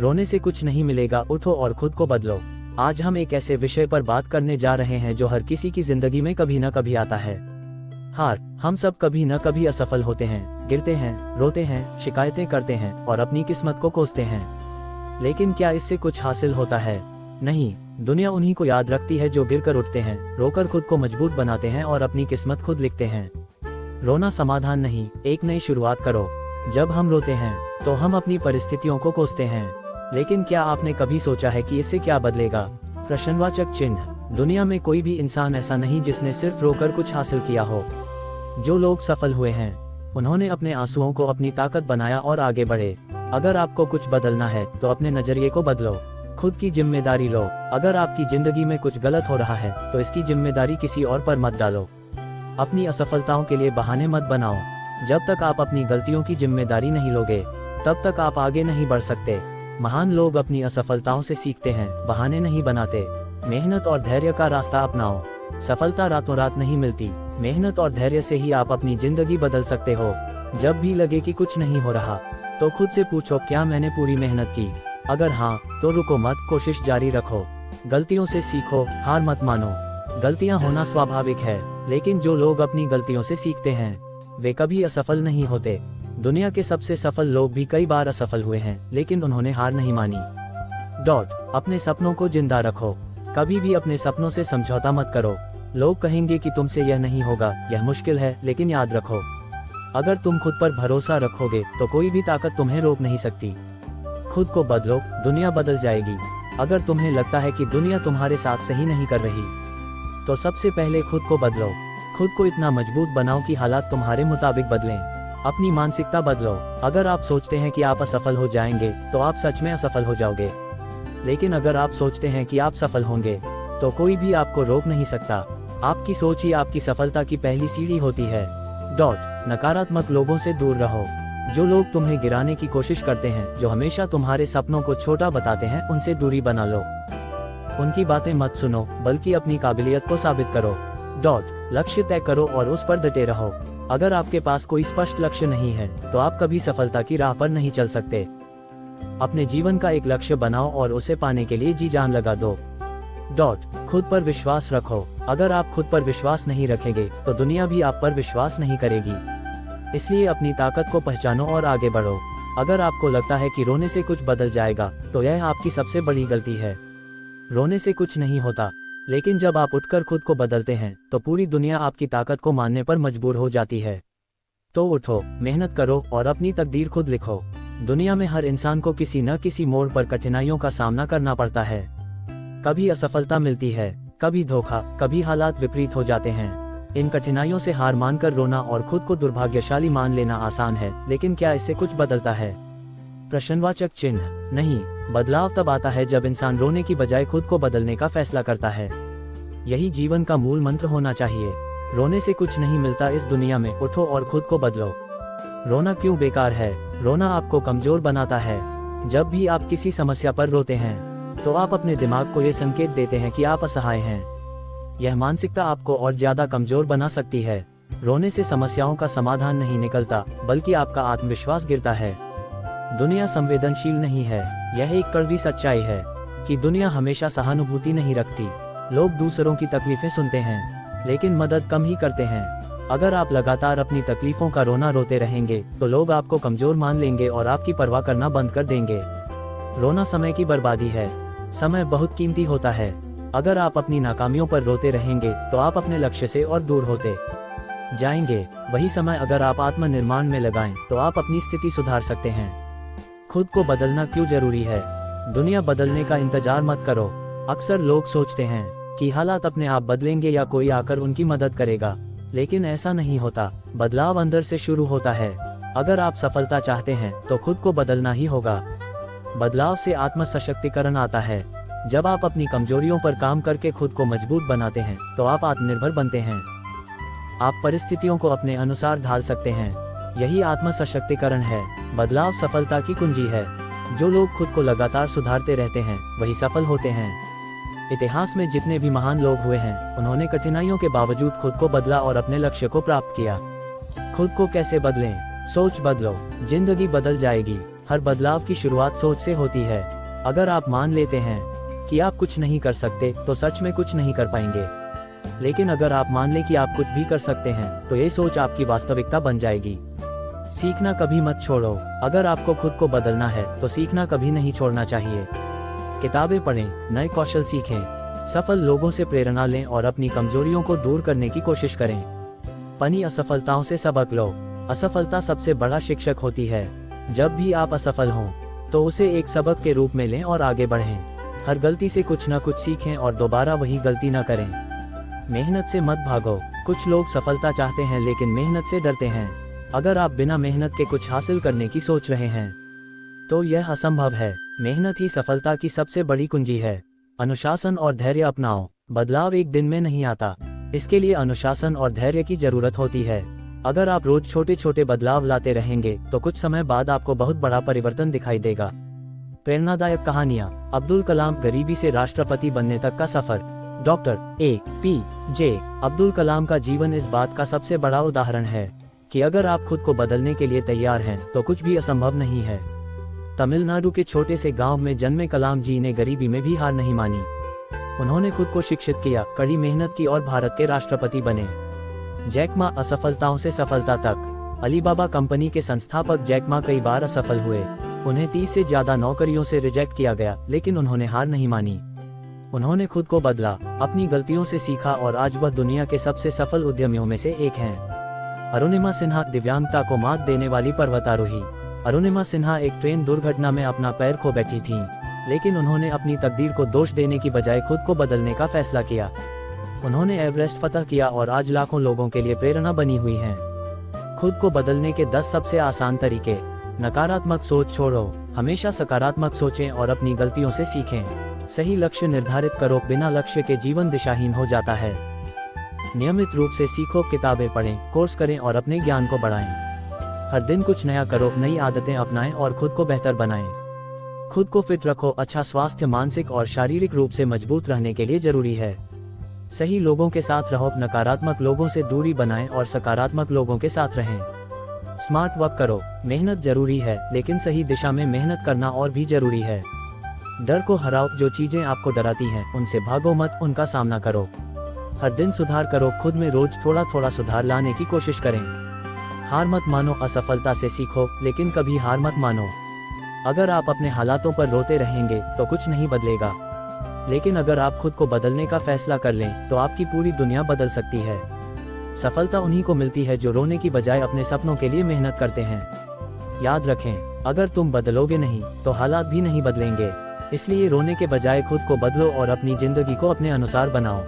रोने से कुछ नहीं मिलेगा, उठो और खुद को बदलो। आज हम एक ऐसे विषय पर बात करने जा रहे हैं जो हर किसी की जिंदगी में कभी न कभी आता है, हार। हम सब कभी न कभी असफल होते हैं, गिरते हैं, रोते हैं, शिकायतें करते हैं और अपनी किस्मत को कोसते हैं। लेकिन क्या इससे कुछ हासिल होता है? नहीं। दुनिया उन्हीं को याद रखती है जो गिरकर उठते हैं, रोकर खुद को मजबूत बनाते हैं और अपनी किस्मत खुद लिखते हैं। रोना समाधान नहीं, एक नई शुरुआत करो। जब हम रोते हैं तो हम अपनी परिस्थितियों को कोसते हैं, लेकिन क्या आपने कभी सोचा है कि इससे क्या बदलेगा? प्रश्नवाचक चिन्ह। दुनिया में कोई भी इंसान ऐसा नहीं जिसने सिर्फ रोकर कुछ हासिल किया हो। जो लोग सफल हुए हैं उन्होंने अपने आंसुओं को अपनी ताकत बनाया और आगे बढ़े। अगर आपको कुछ बदलना है तो अपने नजरिए को बदलो, खुद की जिम्मेदारी लो। अगर आपकी जिंदगी में कुछ गलत हो रहा है तो इसकी जिम्मेदारी किसी और पर मत डालो। अपनी असफलताओं के लिए बहाने मत बनाओ। जब तक आप अपनी गलतियों की जिम्मेदारी नहीं लोगे तब तक आप आगे नहीं बढ़ सकते। महान लोग अपनी असफलताओं से सीखते हैं, बहाने नहीं बनाते। मेहनत और धैर्य का रास्ता अपनाओ। सफलता रातों रात नहीं मिलती, मेहनत और धैर्य से ही आप अपनी जिंदगी बदल सकते हो। जब भी लगे कि कुछ नहीं हो रहा तो खुद से पूछो, क्या मैंने पूरी मेहनत की? अगर हाँ तो रुको मत, कोशिश जारी रखो। गलतियों से सीखो, हार मत मानो। गलतियां होना स्वाभाविक है, लेकिन जो लोग अपनी गलतियों से सीखते हैं वे कभी असफल नहीं होते। दुनिया के सबसे सफल लोग भी कई बार असफल हुए हैं, लेकिन उन्होंने हार नहीं मानी। अपने सपनों को जिंदा रखो। कभी भी अपने सपनों से समझौता मत करो। लोग कहेंगे कि तुमसे यह नहीं होगा, यह मुश्किल है, लेकिन याद रखो, अगर तुम खुद पर भरोसा रखोगे तो कोई भी ताकत तुम्हें रोक नहीं सकती। खुद को बदलो, दुनिया बदल जाएगी। अगर तुम्हें लगता है कि दुनिया तुम्हारे साथ सही नहीं कर रही तो सबसे पहले खुद को बदलो। खुद को इतना मजबूत बनाओ कि हालात तुम्हारे मुताबिक बदलें। अपनी मानसिकता बदलो। अगर आप सोचते हैं कि आप असफल हो जाएंगे तो आप सच में असफल हो जाओगे, लेकिन अगर आप सोचते हैं कि आप सफल होंगे तो कोई भी आपको रोक नहीं सकता। आपकी सोच ही आपकी सफलता की पहली सीढ़ी होती है। नकारात्मक लोगों से दूर रहो। जो लोग तुम्हें गिराने की कोशिश करते हैं, जो हमेशा तुम्हारे सपनों को छोटा बताते हैं, उनसे दूरी बना लो। उनकी बातें मत सुनो, बल्कि अपनी काबिलियत को साबित करो। लक्ष्य तय करो और उस पर डटे रहो। अगर आपके पास कोई स्पष्ट लक्ष्य नहीं है तो आप कभी सफलता की राह पर नहीं चल सकते। अपने जीवन का एक लक्ष्य बनाओ और उसे पाने के लिए जी जान लगा दो। खुद पर विश्वास रखो। अगर आप खुद पर विश्वास नहीं रखेंगे तो दुनिया भी आप पर विश्वास नहीं करेगी। इसलिए अपनी ताकत को पहचानो और आगे बढ़ो। अगर आपको लगता है कि रोने से कुछ बदल जाएगा तो यह आपकी सबसे बड़ी गलती है। रोने से कुछ नहीं होता, लेकिन जब आप उठकर खुद को बदलते हैं तो पूरी दुनिया आपकी ताकत को मानने पर मजबूर हो जाती है। तो उठो, मेहनत करो और अपनी तकदीर खुद लिखो। दुनिया में हर इंसान को किसी न किसी मोड़ पर कठिनाइयों का सामना करना पड़ता है। कभी असफलता मिलती है, कभी धोखा, कभी हालात विपरीत हो जाते हैं। इन कठिनाइयों से हार मानकर रोना और खुद को दुर्भाग्यशाली मान लेना आसान है, लेकिन क्या इससे कुछ बदलता है? प्रश्नवाचक चिन्ह। नहीं। बदलाव तब आता है जब इंसान रोने की बजाय खुद को बदलने का फैसला करता है। यही जीवन का मूल मंत्र होना चाहिए। रोने से कुछ नहीं मिलता इस दुनिया में, उठो और खुद को बदलो। रोना क्यों बेकार है? रोना आपको कमजोर बनाता है। जब भी आप किसी समस्या पर रोते हैं तो आप अपने दिमाग को ये संकेत देते हैं कि आप असहाय हैं। यह मानसिकता आपको और ज्यादा कमजोर बना सकती है। रोने से समस्याओं का समाधान नहीं निकलता, बल्कि आपका आत्मविश्वास गिरता है। दुनिया संवेदनशील नहीं है, यह एक कड़वी सच्चाई है कि दुनिया हमेशा सहानुभूति नहीं रखती। लोग दूसरों की तकलीफें सुनते हैं, लेकिन मदद कम ही करते हैं। अगर आप लगातार अपनी तकलीफों का रोना रोते रहेंगे तो लोग आपको कमजोर मान लेंगे और आपकी परवाह करना बंद कर देंगे। रोना समय की बर्बादी है। समय बहुत कीमती होता है। अगर आप अपनी नाकामियों पर रोते रहेंगे तो आप अपने लक्ष्य से और दूर होते जाएंगे। वही समय अगर आप आत्मनिर्माण में लगाएं तो आप अपनी स्थिति सुधार सकते हैं। खुद को बदलना क्यों जरूरी है? दुनिया बदलने का इंतजार मत करो। अक्सर लोग सोचते हैं कि हालात अपने आप बदलेंगे या कोई आकर उनकी मदद करेगा, लेकिन ऐसा नहीं होता। बदलाव अंदर से शुरू होता है। अगर आप सफलता चाहते हैं तो खुद को बदलना ही होगा। बदलाव से आत्म सशक्तिकरण आता है। जब आप अपनी कमजोरियों पर काम करके खुद को मजबूत बनाते हैं तो आप आत्मनिर्भर बनते हैं। आप परिस्थितियों को अपने अनुसार ढाल सकते हैं। यही आत्म सशक्तिकरण है। बदलाव सफलता की कुंजी है। जो लोग खुद को लगातार सुधारते रहते हैं वही सफल होते हैं। इतिहास में जितने भी महान लोग हुए हैं उन्होंने कठिनाइयों के बावजूद खुद को बदला और अपने लक्ष्य को प्राप्त किया। खुद को कैसे बदलें? सोच बदलो, जिंदगी बदल जाएगी। हर बदलाव की शुरुआत सोच से होती है। अगर आप मान लेते हैं कि आप कुछ नहीं कर सकते तो सच में कुछ नहीं कर पाएंगे। लेकिन अगर आप मान लें कि आप कुछ भी कर सकते हैं तो ये सोच आपकी वास्तविकता बन जाएगी। सीखना कभी मत छोड़ो। अगर आपको खुद को बदलना है तो सीखना कभी नहीं छोड़ना चाहिए। किताबें पढ़ें, नए कौशल सीखें, सफल लोगों से प्रेरणा लें और अपनी कमजोरियों को दूर करने की कोशिश करें। अपनी असफलताओं से सबक लो। असफलता सबसे बड़ा शिक्षक होती है। जब भी आप असफल हों तो उसे एक सबक के रूप में लें और आगे बढ़ें। हर गलती से कुछ न कुछ सीखें और दोबारा वही गलती न करें। मेहनत से मत भागो। कुछ लोग सफलता चाहते हैं लेकिन मेहनत से डरते हैं। अगर आप बिना मेहनत के कुछ हासिल करने की सोच रहे हैं तो यह असंभव है। मेहनत ही सफलता की सबसे बड़ी कुंजी है। अनुशासन और धैर्य अपनाओ। बदलाव एक दिन में नहीं आता। इसके लिए अनुशासन और धैर्य की जरूरत होती है। अगर आप रोज छोटे छोटे बदलाव लाते रहेंगे तो कुछ समय बाद आपको बहुत बड़ा परिवर्तन दिखाई देगा। प्रेरणादायक कहानियां। अब्दुल कलाम गरीबी से राष्ट्रपति बनने तक का सफर। डॉक्टर APJ अब्दुल कलाम का जीवन इस बात का सबसे बड़ा उदाहरण है कि अगर आप खुद को बदलने के लिए तैयार हैं तो कुछ भी असंभव नहीं है। तमिलनाडु के छोटे से गांव में जन्मे कलाम जी ने गरीबी में भी हार नहीं मानी। उन्होंने खुद को शिक्षित किया, कड़ी मेहनत की और भारत के राष्ट्रपति बने। जैक मा असफलताओं से सफलता तक। अलीबाबा कंपनी के संस्थापक जैक मा कई बार असफल हुए। उन्हें 30 से ज्यादा नौकरियों से रिजेक्ट किया गया, लेकिन उन्होंने हार नहीं मानी। उन्होंने खुद को बदला, अपनी गलतियों से सीखा और आज वह दुनिया के सबसे सफल उद्यमियों में से एक हैं। अरुणिमा सिन्हा दिव्यांगता को मात देने वाली पर्वतारोही। अरुणिमा सिन्हा एक ट्रेन दुर्घटना में अपना पैर खो बैठी थीं, लेकिन उन्होंने अपनी तकदीर को दोष देने की बजाय खुद को बदलने का फैसला किया। उन्होंने एवरेस्ट फतह किया और आज लाखों लोगों के लिए प्रेरणा बनी हुई हैं। खुद को बदलने के 10 सबसे आसान तरीके। नकारात्मक सोच छोड़ो, हमेशा सकारात्मक सोचें और अपनी गलतियों से सीखें। सही लक्ष्य निर्धारित करो, बिना लक्ष्य के जीवन दिशाहीन हो जाता है। नियमित रूप से सीखो, किताबें पढ़ें, कोर्स करें और अपने ज्ञान को बढ़ाएं। हर दिन कुछ नया करो, नई आदतें अपनाएं और खुद को बेहतर बनाएं। खुद को फिट रखो। अच्छा स्वास्थ्य मानसिक और शारीरिक रूप से मजबूत रहने के लिए जरूरी है। सही लोगों के साथ रहो, नकारात्मक लोगों से दूरी बनाएं और सकारात्मक लोगों के साथ रहें। स्मार्ट वर्क करो। मेहनत जरूरी है, लेकिन सही दिशा में मेहनत करना और भी जरूरी है। डर को हराओ। जो चीजें आपको डराती हैं उनसे भागो मत, उनका सामना करो। हर दिन सुधार करो, खुद में रोज थोड़ा थोड़ा सुधार लाने की कोशिश करें। हार मत मानो, असफलता से सीखो, लेकिन कभी हार मत मानो। अगर आप अपने हालातों पर रोते रहेंगे तो कुछ नहीं बदलेगा, लेकिन अगर आप खुद को बदलने का फैसला कर लें तो आपकी पूरी दुनिया बदल सकती है। सफलता उन्हीं को मिलती है जो रोने की बजाय अपने सपनों के लिए मेहनत करते हैं। याद रखें, अगर तुम बदलोगे नहीं तो हालात भी नहीं बदलेंगे। इसलिए रोने के बजाय खुद को बदलो और अपनी जिंदगी को अपने अनुसार बनाओ।